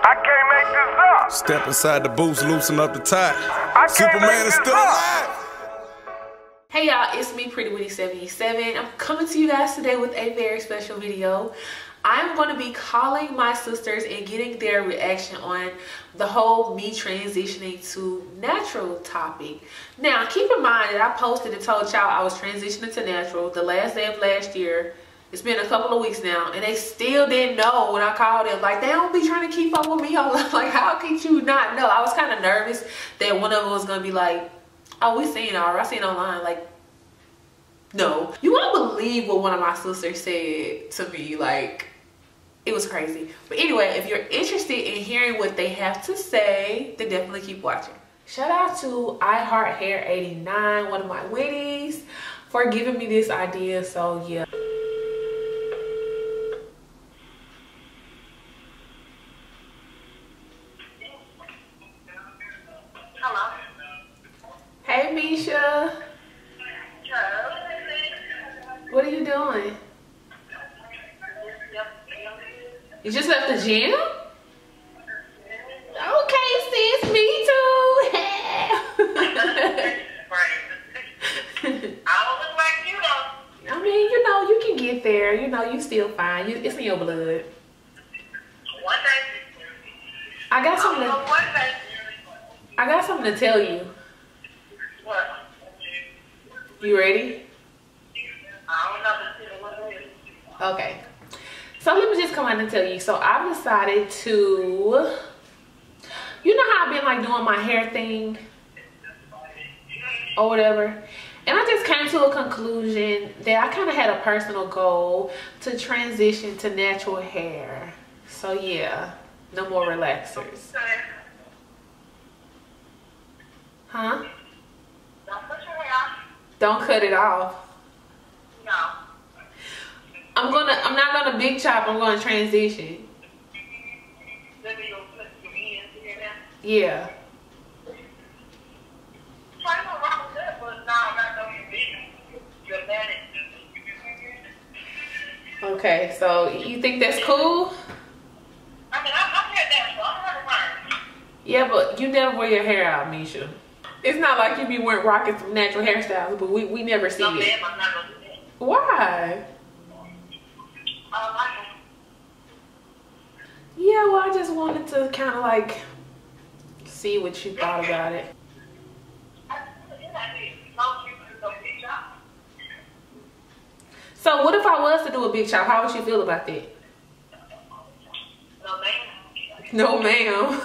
I can't make this up. Step inside the booth, loosen up the tie. Superman Superman is still alive. Hey y'all, it's me, Prettywitty 77. I'm coming to you guys today with a very special video. I'm going to be calling my sisters and getting their reaction on the whole me transitioning to natural topic. Now, keep in mind that I posted and told y'all I was transitioning to natural the last day of last year. It's been a couple of weeks now, and they still didn't know when I called them. Like, they don't be trying to keep up with me. Like, how could you not know? I was kind of nervous that one of them was going to be like, oh, we seen it already. I seen it online. Like, no. You won't believe what one of my sisters said to me. Like, it was crazy. But anyway, if you're interested in hearing what they have to say, then definitely keep watching. Shout out to I Heart Hair 89, one of my Whitneys, for giving me this idea. So yeah. Hello. Hey Misha. Hello. What are you doing? You just left the gym? Okay, sis, me too. I don't look like you though. I mean, you know, you can get there. You know, you still fine. It's in your blood. One day. I got something to tell you. What? You ready? I don't know. Okay. So let me just come out and tell you. So I've decided to, you know how I've been like doing my hair thing or whatever. And I just came to a conclusion that I kind of had a personal goal to transition to natural hair. So yeah, no more relaxers. Huh? Don't put your hair off. Don't cut it off. No. I'm not gonna big chop, I'm gonna transition. Maybe you'll put your hands here now. Yeah. Try to wrong with that, but no, I'm not gonna be big. You're bad at it. Okay, so you think that's cool? I mean, I'm here now, so I'm gonna learn. Yeah, but you never wear your hair out, Misha. It's not like you be wearing rocking some natural hairstyles, but we never see No, it. ma'am, I'm not gonna do that. Why? I don't like it. Yeah, well, I just wanted to kind of like see what you thought about it. So what if I was to do a big chop? How would you feel about that? No, ma'am. No, ma'am.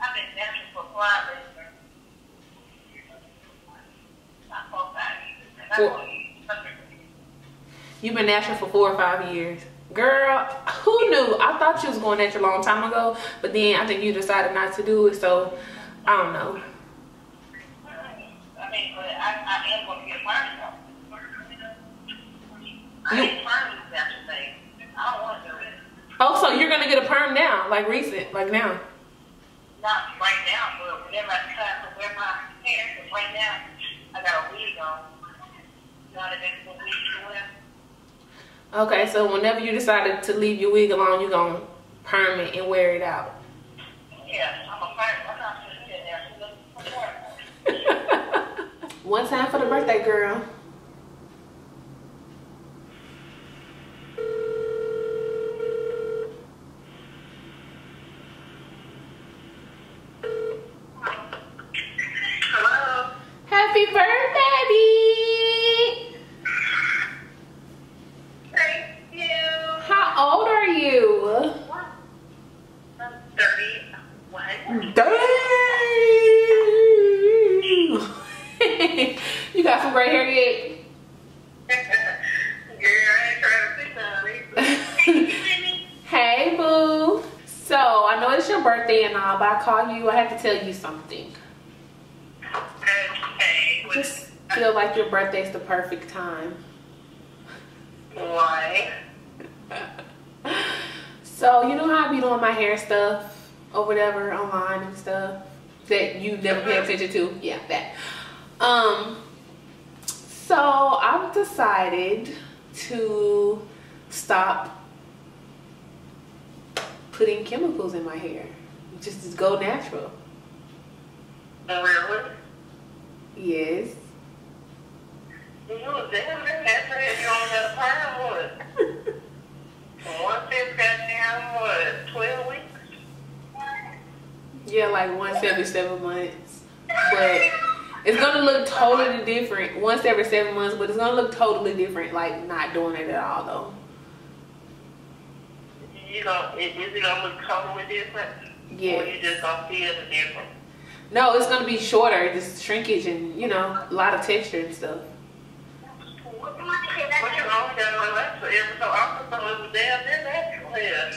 I've been natural for 5 years. Not 4 or 5 years. You've been natural for 4 or 5 years. Girl, who knew? I thought you was going natural a long time ago, but then I think you decided not to do it, so I don't know. I mean, but I am going to get a perm though. I ain't perm is natural thing. I don't want to do it. Oh, so you're going to get a perm now, like recent, like now? Not right now, but whenever I decide to wear my hair, because right now I got a wig on. Not a next wig to wear. Okay, so whenever you decided to leave your wig alone, you're going to perm it and wear it out. Yeah, I'm a perm. I'm not just sitting there. One time for the birthday girl. Hello. Happy birthday, baby! Thank you. How old are you? I'm 31. Dang! You got some gray hair yet? Girl, I ain't trying to see nothing. Hey, boo. So, I know it's your birthday and all, but I call you. I have to tell you something. Okay. I just feel like your birthday's the perfect time. Why? So, you know how I be doing my hair stuff or whatever online and stuff that you never pay attention to? Yeah, that. So I've decided to stop putting chemicals in my hair. Just to go natural. Really? Yes. You was damn near natural if you only had a perm, what? Once it's got down, what, 12 weeks? Yeah, like once every 7 months. But it's gonna look totally different once every 7 months, but it's gonna look totally different, like not doing it at all though. You know, is it gonna look totally different? Yeah. Or you just gonna feel the difference? No, it's gonna be shorter, just shrinkage and, you know, a lot of texture and stuff. But you only gotta relax for every so often, so it was damn near natural hair.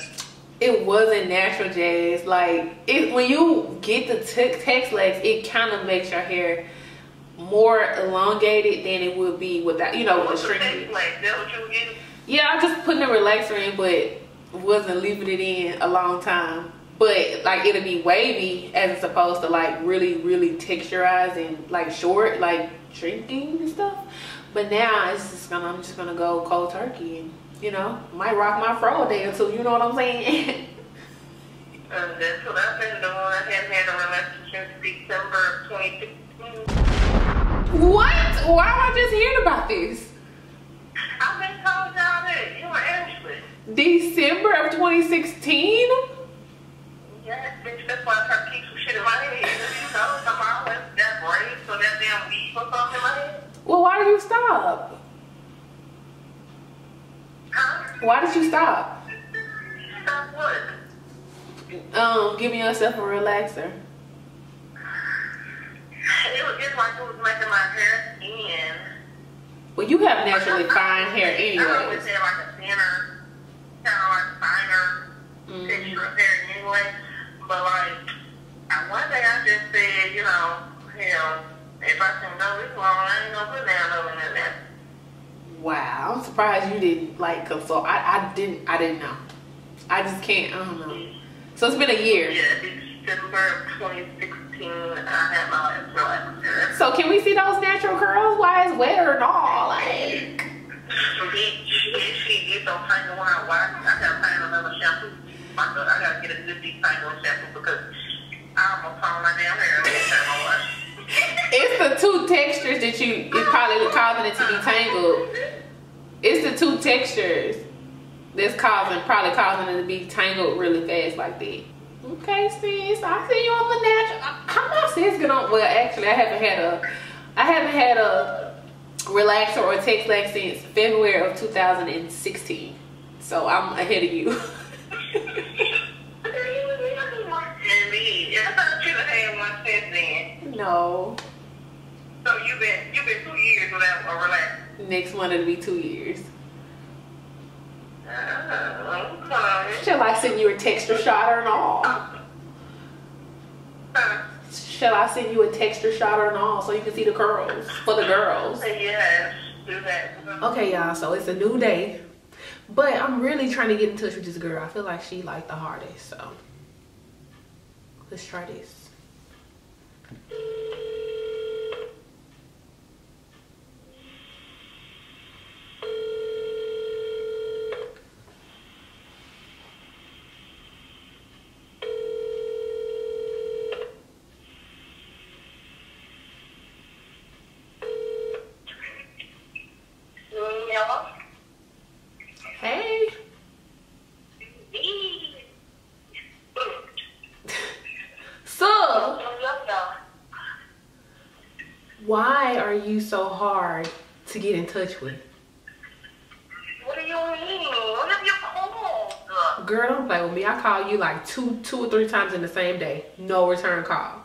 It wasn't natural, Jazz. Like, when you get the text legs, it kind of makes your hair more elongated than it would be without, you know, with the shrinkage. Is that what you were getting? Yeah, I'm just putting a relaxer in, but wasn't leaving it in a long time. But like, it'll be wavy as it's supposed to, like really, really texturized and like short, like shrinking and stuff. But now it's just I'm just gonna go cold turkey and, you know, might rock my fro a day or two. You know what I'm saying? That's what I've been doing. I haven't had a relaxer since December of 2016. What? Why am I just hearing about this? I've been told y'all that. You were Ashley. December of 2016? Yes, bitch, that's why I try to keep some shit in my head. You know, tomorrow that braids or that damn weave or something in my head. Well, why did you stop? Huh? Why did you stop? Stop what? Giving yourself a relaxer. It was just like it was making my hair thin. Well, you have naturally fine hair I always anyways. had like a thinner, kind of like finer texture of hair anyway. But like, one day I just said, you know, hell, if I can go this long, I ain't gonna put down nothing in there. Wow, I'm surprised you didn't like consult. I didn't know. I just can't. I don't know. So it's been a year. Yeah, December of 2016, I had my last relaxer. So can we see those natural curls? Why it's wetter and all? Like, She gets those tangle when I wash. I gotta find another shampoo. I gotta get a good deep tangle shampoo because I almost tore my damn hair every time I wash. it's the two textures that it's probably causing it to be tangled. It's the two textures that's probably causing it to be tangled really fast like that. Okay, sis, I see you on the natural. How my sis get on? Well, actually, I haven't had a relaxer or text lax since February of 2016. So I'm ahead of you. I thought you had one since then. No. So you've been 2 years without a relaxer. Next one it'll be 2 years. Okay. Shall I send you a texture shot or all? Shall I send you a texture shot or all so you can see the curls for the girls? Yes, do that. Okay, y'all, so it's a new day. But I'm really trying to get in touch with this girl. I feel like she like the hardest, so let's try this. Hey. So, why are you so hard to get in touch with? What do you mean? What have you called? Girl, don't play with me. I call you like two or three times in the same day. No return call.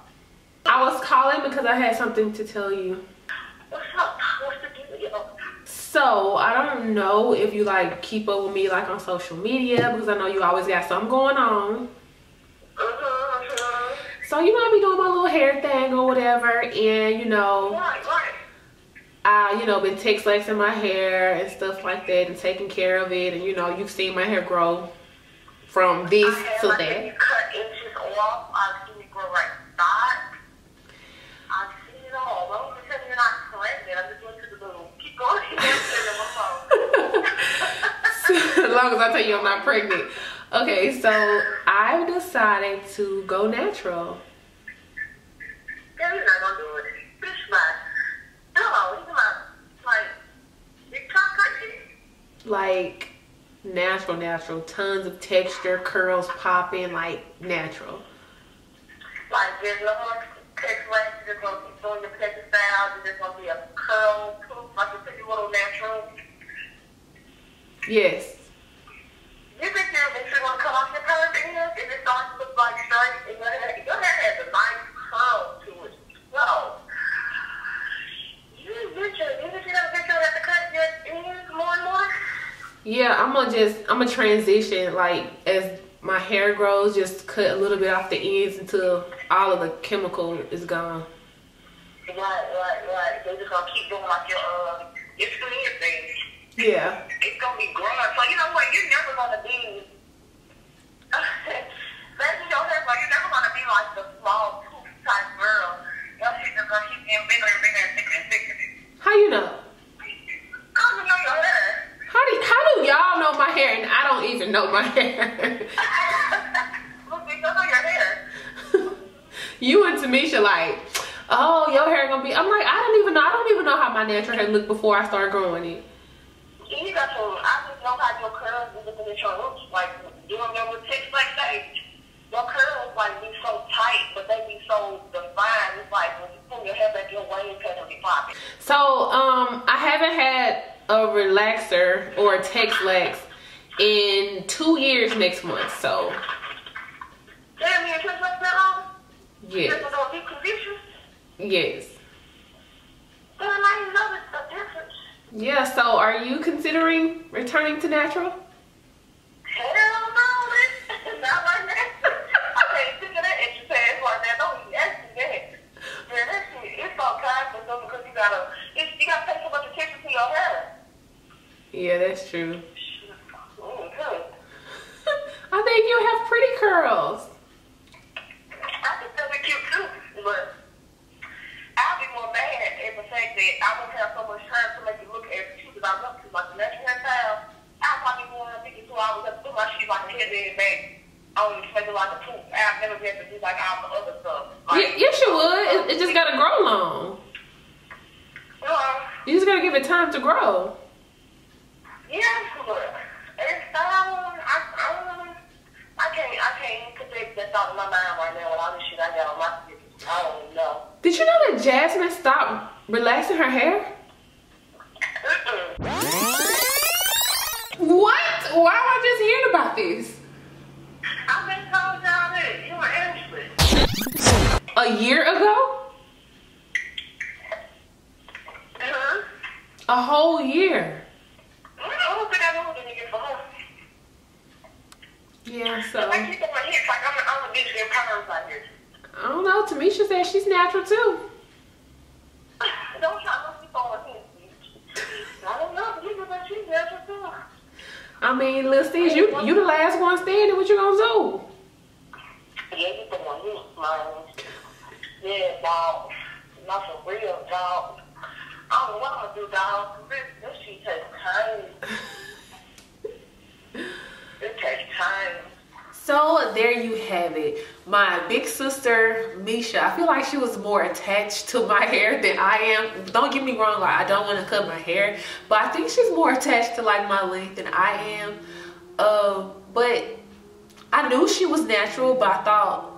I was calling because I had something to tell you. What's up? What's the deal? So, I don't know if you like keep up with me like on social media because I know you always got something going on. So, you know, I be doing my little hair thing or whatever, and you know, Right. I, you know, been text laxing my hair and stuff like that and taking care of it, and you know, you've seen my hair grow from this to that. You cut inches off. I've seen it grow right back. I've seen it all. Don't pretend you're not correcting. I'm just going to the little. Keep going. long as I tell you I'm not pregnant. Okay, so I've decided to go natural. Yeah, you're not gonna do it. Bitch, no, he's not like big chocolate. Like natural, tons of texture, curls popping, like natural. Like there's no more text length, you're just gonna keep doing your petty style, you're just gonna be a curl, like a pretty little natural. Yes. You think you're gonna come off your curl ends and it starts to look like straight, and your hair has a nice curl to it. So, you think you're gonna have to cut your ends more and more? Yeah, I'm gonna transition, like as my hair grows, just cut a little bit off the ends until all of the chemical is gone. Right. So you're just gonna keep doing like your smear thing. Yeah. It's gonna be growing. So you know what? You're never gonna be. Maybe your hair, like you're never gonna be like the small poof type girl. Your shit just gonna keep getting bigger and bigger and thicker and thicker. How you know? Cause you know your hair. How do y'all know my hair and I don't even know my hair? Look, you know your hair. You and Misha like, oh, your hair gonna be. I'm like, I don't even know how my natural hair looked before I started growing it. You got to. I just know how your curls be looking at your roots. Like you remember tips like that. Your curls like be so tight, but they be so defined. It's like when you pull your hair back, your waves kind of be popping. So I haven't had a relaxer or a Tex-Lax in 2 years next month. So. Damn, you touch like that on? Yes. You're gonna deep condition? Yes. Then I didn't know the difference. Yeah, so are you considering returning to natural? Hell no, man. Not like that. I can't think of that exercise like that. Don't even ask me that. Man, that shit, it's all kinds of stuff because you gotta pay so much attention to your hair. Yeah, that's true. Mm-hmm. I think you have pretty curls. I think they'll be cute too, but I'll be more mad at the fact that I won't have so much time to make it look as cute as I look to. Like the natural hairstyle, I'll probably go on 52 hours and do my shit like a headband back. Only to make it like a poof. I've never been able to do like all the other stuff. Like, Yes, you would. It just gotta grow long. You just gotta give it time to grow. Yeah, but hairstyle, I can't put that thought in my mind right now with all this shit I got on my skin. I don't even know. Did you know that Jasmine stopped relaxing her hair? What? Why am I just hearing about this? I've been told y'all that. You were innocent. A year ago? A whole year. I don't think I know what nigga for her. Yeah, so. I keep on my hips like I'm a bitch getting perms like this. I don't know. Tamisha said she's natural too. Don't try to keep on my hips, bitch. I don't know. You know that she's natural too. I mean, little Steve, you the last one standing. What you gonna do? Yeah, you put on you, man. Yeah, dog. Not for real, dog. I don't know what I'm gonna do, dog. This shit takes time. It takes time. So there you have it. My big sister, Misha, I feel like she was more attached to my hair than I am. Don't get me wrong, like I don't want to cut my hair, but I think she's more attached to like my length than I am. But I knew she was natural, but I thought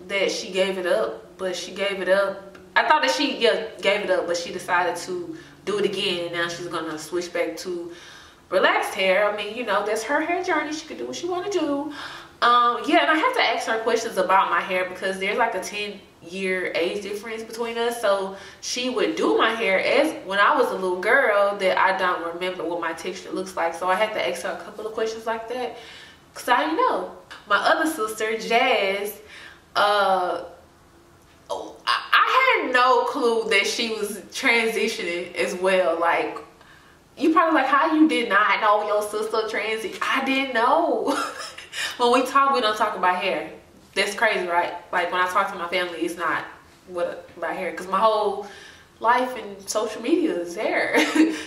that she gave it up. But she gave it up. I thought that she gave it up, but she decided to do it again, and now she's gonna switch back to relaxed hair. I mean, you know, that's her hair journey. She can do what she want to do. Yeah, and I have to ask her questions about my hair because there's like a 10-year age difference between us. So she would do my hair as when I was a little girl that I don't remember what my texture looks like. So I had to ask her a couple of questions like that because I didn't know. My other sister, Jazz, I had no clue that she was transitioning as well. Like, you probably like, how you did not know your sister transition? I didn't know. When we talk, we don't talk about hair. That's crazy, right? Like when I talk to my family, it's not about hair, because my whole life and social media is there.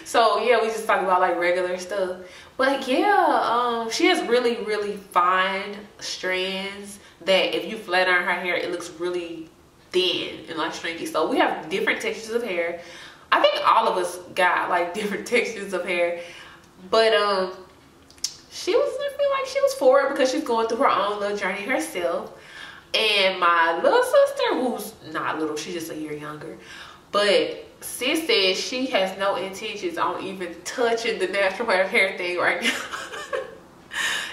So yeah, we just talk about like regular stuff. But yeah, she has really fine strands that if you flat iron her hair, it looks really thin and like stringy. So we have different textures of hair. I think all of us got like different textures of hair, but she was, I feel like she was for it because she's going through her own little journey herself. And my little sister, who's not little, she's just a year younger, but sis says she has no intentions on even touching the natural hair thing right now.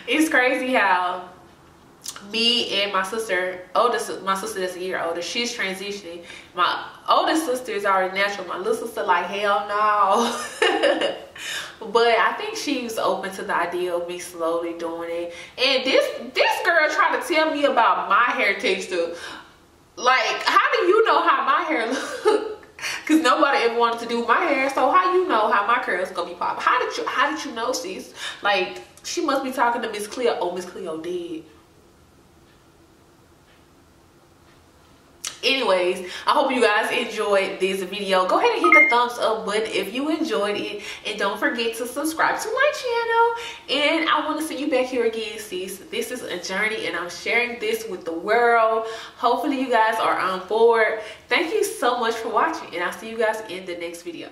It's crazy how me and my sister, my sister that's a year older, she's transitioning. My oldest sister is already natural. My little sister like, hell no. But I think she was open to the idea of me slowly doing it. And this girl tried to tell me about my hair texture. Like, how do you know how my hair looks? Because nobody ever wanted to do my hair. So how you know how my curls gonna be popping? How did you know, sis? Like, she must be talking to Miss Cleo. Oh, Miss Cleo did. Anyways, I hope you guys enjoyed this video. Go ahead and hit the thumbs up button if you enjoyed it, and don't forget to subscribe to my channel. And I want to see you back here again, sis. This is a journey and I'm sharing this with the world. Hopefully you guys are on board. Thank you so much for watching, and I'll see you guys in the next video.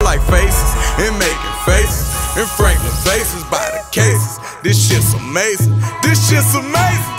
Like faces and making faces and Franklin faces by the cases. This shit's amazing. This shit's amazing.